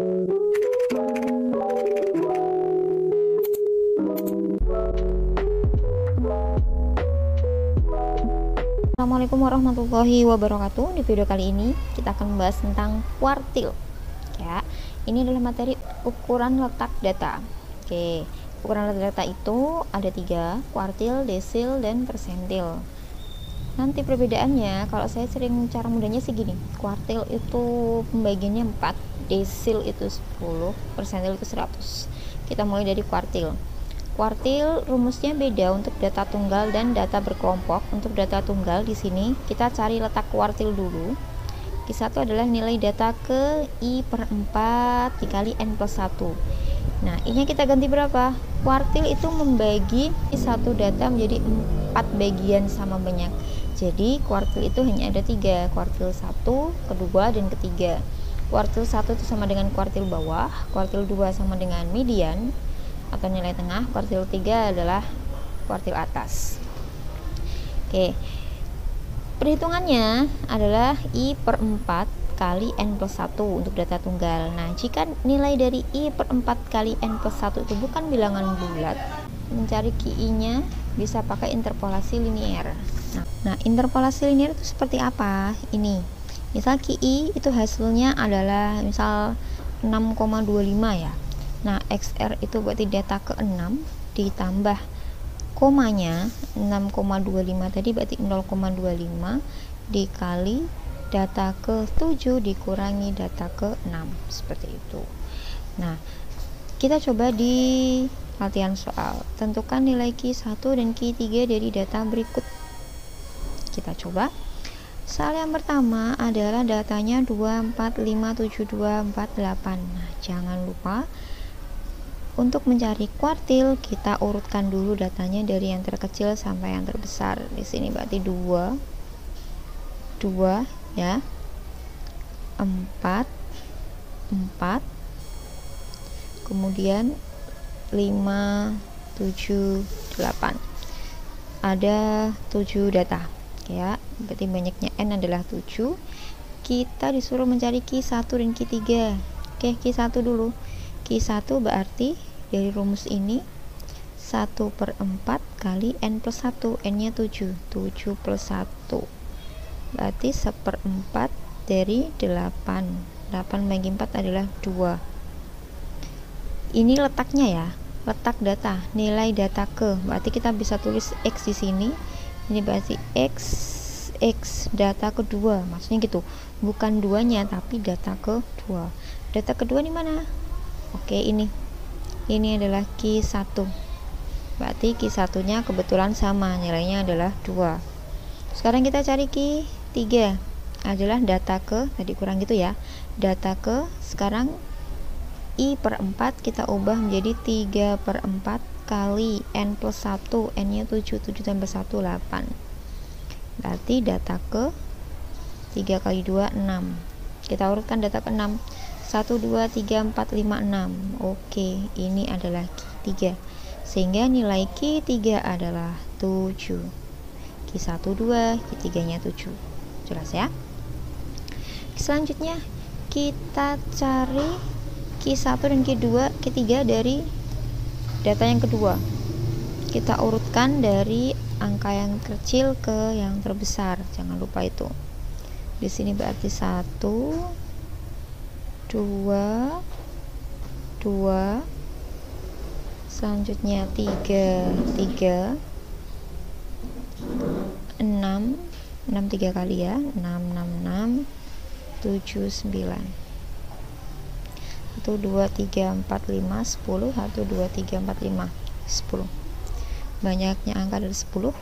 Assalamualaikum warahmatullahi wabarakatuh. Di video kali ini kita akan membahas tentang kuartil. Ya, ini adalah materi ukuran letak data. Oke, ukuran letak data itu ada 3, kuartil, desil, dan persentil. Nanti perbedaannya, kalau saya sering cara mudahnya sih gini, kuartil itu pembagiannya 4, desil itu 10, persentil itu 100. Kita mulai dari kuartil. Kuartil rumusnya beda untuk data tunggal dan data berkelompok. Untuk data tunggal di sini kita cari letak kuartil dulu. Q1 adalah nilai data ke I/4 dikali N+1. Nah, ini kita ganti berapa? Kuartil itu membagi satu data menjadi 4 bagian sama banyak. Jadi kuartil itu hanya ada 3, kuartil 1, kedua, dan ketiga. Kuartil 1 itu sama dengan kuartil bawah, kuartil 2 sama dengan median atau nilai tengah, kuartil 3 adalah kuartil atas. Oke, perhitungannya adalah I/4 kali N+1 untuk data tunggal. Nah, jika nilai dari I/4 kali N+1 itu bukan bilangan bulat, mencari KI nya bisa pakai interpolasi linier. Nah, interpolasi linier itu seperti apa? Ini misal KI itu hasilnya adalah misal 6,25 ya. Nah, XR itu berarti data ke-6 ditambah komanya 6,25 tadi berarti 0,25 dikali data ke-7 dikurangi data ke-6, seperti itu. Nah, kita coba di latihan soal. Tentukan nilai Q1 dan Q3 dari data berikut. Kita coba. Soal yang pertama adalah datanya 2457248. Nah, jangan lupa untuk mencari kuartil kita urutkan dulu datanya dari yang terkecil sampai yang terbesar. Di sini berarti 2 ya, 4 kemudian 5 7 8. Ada 7 data ya, berarti banyaknya N /7. Kita disuruh mencari Q1 dan Q3. Oke, Q1 dulu. Q1 berarti dari rumus ini 1/4 kali N+1, N nya 7 plus 1 berarti 1/4 dari 8 bagi 4 adalah 2. Ini letaknya ya, letak data, nilai data ke, berarti kita bisa tulis X di sini. Ini berarti X data kedua, maksudnya gitu, bukan duanya tapi data kedua. Data kedua di mana? Oke, ini adalah Q1, berarti Q1 nya kebetulan sama, nilainya adalah 2. Sekarang kita cari Q3 adalah data ke, tadi kurang gitu ya, data ke, sekarang I/4 kita ubah menjadi 3/4 kali N+1, N nya 7 tambah 1 8, berarti data ke 3 kali 2 6. Kita urutkan data ke 6, 1 2 3 4 5 6. Oke, ini adalah Q3, sehingga nilai Q3 adalah 7. Q1 2, Q3 nya 7. Jelas ya? Selanjutnya kita cari Q1 dan Q3 dari data yang kedua. Kita urutkan dari angka yang kecil ke yang terbesar, jangan lupa itu. Di sini berarti 1 2 selanjutnya 3 6 3 kali ya, 6 7 9. 1 2 3 4 5 10, 1 2 3 4 5 10. Banyaknya angka dari 10.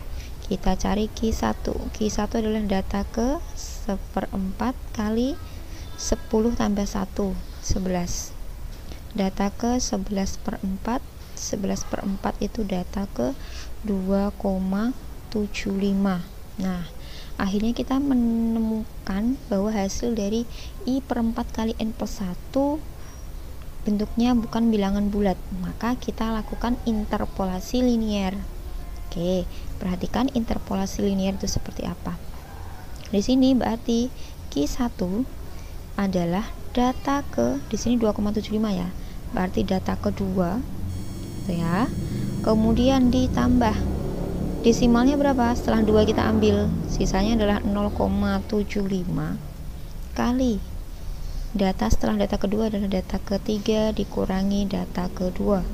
Kita cari Q1. Q1 adalah data ke 1/4 kali 10 tambah 1, 11. Data ke 11/4, 11/4 itu data ke 2,75. Nah, akhirnya kita menemukan bahwa hasil dari I/4 kali N+1 bentuknya bukan bilangan bulat, maka kita lakukan interpolasi linier. Oke, perhatikan interpolasi linier itu seperti apa. Di sini berarti Q1 adalah data ke di sini 2,75 ya, berarti data kedua gitu ya. Kemudian ditambah desimalnya berapa? Setelah 2 kita ambil, sisanya adalah 0,75 kali data setelah data kedua adalah data ketiga dikurangi data kedua.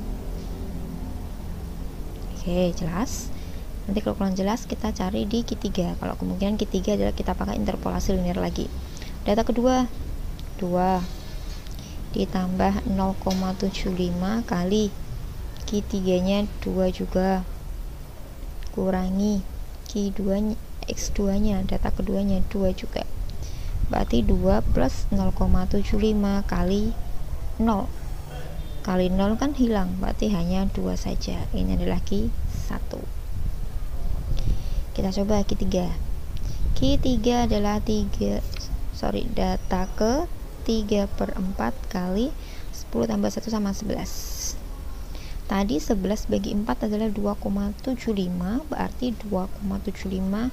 Oke, jelas? Nanti kalau kurang jelas kita cari di Q3. Kalau kemungkinan Q3 adalah kita pakai interpolasi linear lagi. Data kedua 2 ditambah 0,75 kali Q3 nya 2 juga kurangi Q2 nya, X2 nya, data keduanya 2 juga, berarti 2 plus 0,75 kali 0 kali 0 kan hilang, berarti hanya 2 saja. Ini adalah Q1. Kita coba Q3. Q3 adalah data ke 3/4 kali 10 tambah 1 sama 11. Tadi 11 bagi 4 adalah 2,75, berarti 2,75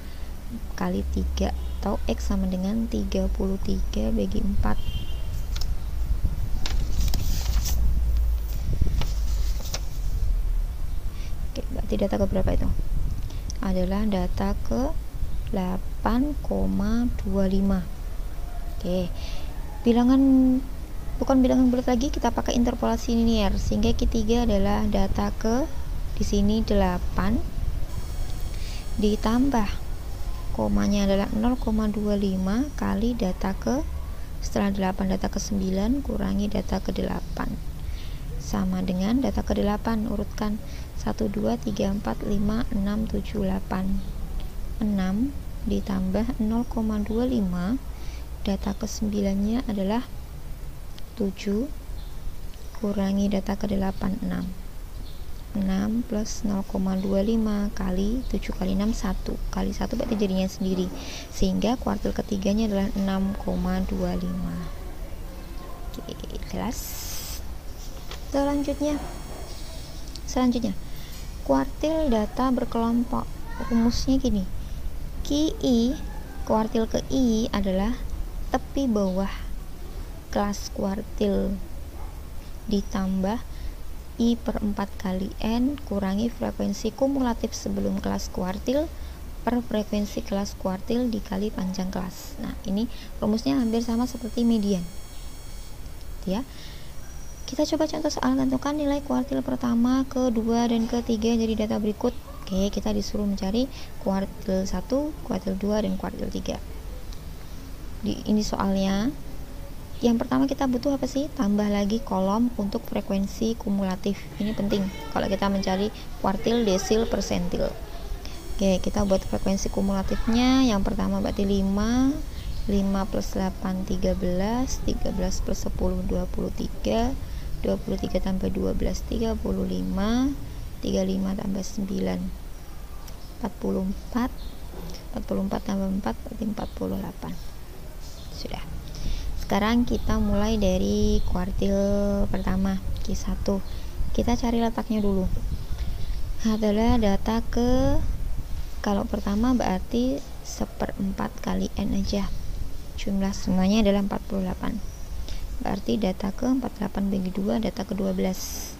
kali 3 atau X sama dengan 33 bagi 4. Oke, berarti data ke berapa itu? Adalah data ke 8,25. Oke, bukan bilangan bulat lagi, kita pakai interpolasi linear sehingga Q3 adalah data ke di sini 8 ditambah komanya adalah 0,25 kali data ke setelah 8 data ke 9 kurangi data ke 8 sama dengan data ke 8. Urutkan 1 2 3 4 5 6 7 8. 6 ditambah 0,25 data ke 9 nya adalah 7 kurangi data ke 8 6 plus 0,25 kali 7 kali 6 1 kali 1 berarti jadinya sendiri, sehingga kuartil ketiganya adalah 6,25. Oke, jelas? Selanjutnya kuartil data berkelompok. Rumusnya gini, QI kuartil ke I adalah tepi bawah kelas kuartil ditambah I/4 kali N kurangi frekuensi kumulatif sebelum kelas kuartil per frekuensi kelas kuartil dikali panjang kelas. Nah, ini rumusnya hampir sama seperti median ya. Kita coba contoh soal. Tentukan nilai kuartil pertama, kedua, dan ketiga dari data berikut. Oke, kita disuruh mencari kuartil 1, kuartil 2, dan kuartil 3. Ini soalnya yang pertama kita butuh apa sih? Tambah lagi kolom untuk frekuensi kumulatif. Ini penting kalau kita mencari kuartil, desil, persentil. Oke, kita buat frekuensi kumulatifnya. Yang pertama berarti 5 plus 8 13 plus 10 23 23 tambah 12 35 35 tambah 9 44 tambah 4 berarti 48. Sudah. Sekarang kita mulai dari kuartil pertama Q1. Kita cari letaknya dulu. Adalah data ke, kalau pertama berarti 1/4 kali N aja. Jumlah semuanya adalah 48. Berarti data ke 48 bagi 2, data ke 12.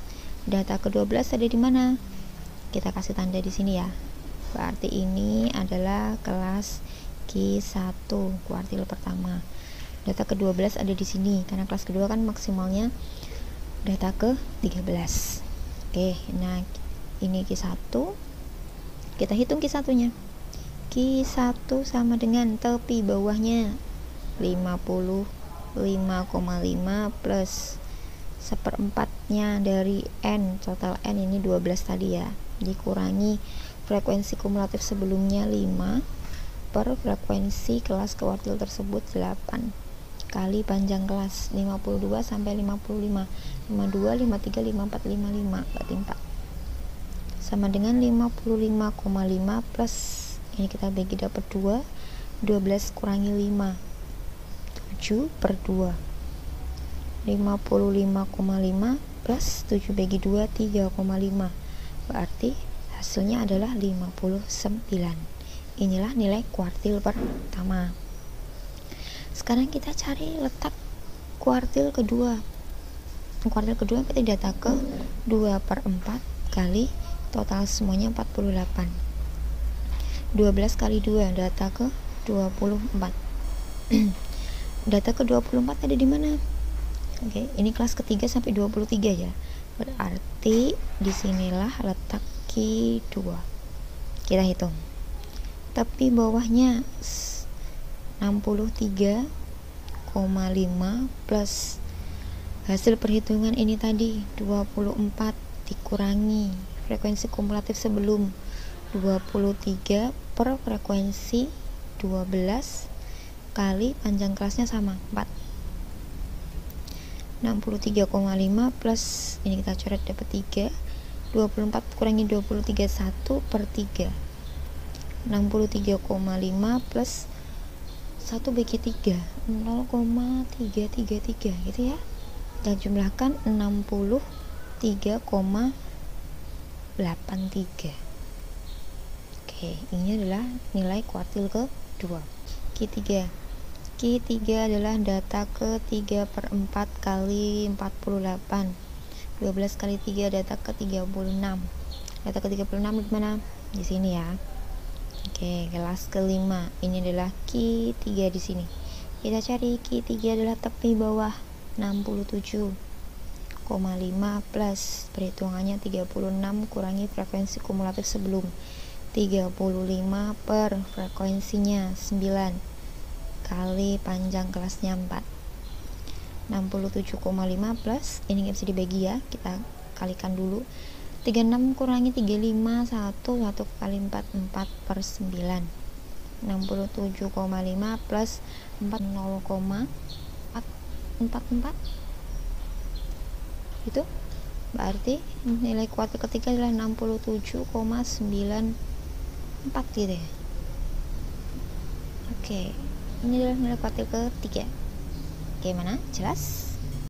Data ke 12 ada di mana? Kita kasih tanda di sini ya. Berarti ini adalah kelas Q1 kuartil pertama. Data ke 12 ada di sini karena kelas kedua kan maksimalnya data ke 13. Oke, nah ini Q1. Kita hitung Q1-nya. Q1 sama dengan tepi bawahnya 55,5 plus 1/4-nya dari N, total N ini 12 tadi ya, dikurangi frekuensi kumulatif sebelumnya 5 per frekuensi kelas kuartil tersebut 8 kali panjang kelas 52 sampai 55 52, 53, 54, 55 berarti 4 sama dengan 55,5 plus ini kita bagi dapat 2 12 kurangi 5 7/2 55,5 plus 7 bagi 2 3,5 berarti hasilnya adalah 59. Inilah nilai kuartil pertama. Sekarang kita cari letak kuartil kedua berarti data ke 2/4 kali total semuanya 48. 12 kali 2 data ke 24. Data ke 24 ada di mana? Oke, ini kelas ketiga sampai 23 ya. Berarti disinilah letak Q2. Kita hitung. Tapi bawahnya 63,5 plus hasil perhitungan ini tadi 24 dikurangi frekuensi kumulatif sebelum 23 per frekuensi 12 kali panjang kelasnya sama 4. 63,5 plus ini kita coret dapat 3. 24 kurangi 23 1/3. 63,5 plus 1 bagi 3 0,333 gitu ya. Dan jumlahkan 63,83. Oke, ini adalah nilai kuartil kedua. Q3 adalah data ke 3/4 kali 48. 12 kali 3 data ke 36. Data ke 36 di mana? Di sini ya. Oke, kelas kelima. Ini adalah Q3 di sini. Kita cari Q3 adalah tepi bawah 67,5 plus perhitungannya 36 kurangi frekuensi kumulatif sebelum 35 per frekuensinya 9 kali panjang kelasnya 4. 67,5 plus ini nggak bisa dibagi ya, kita kalikan dulu. 36 kurangi 35 1 kali 4 4/9. 67,5 plus 4 0,444 itu berarti nilai kuartil ketiga adalah 67,94 gitu ya. Oke, ini adalah nilai kuartil ketiga. Gimana? Jelas?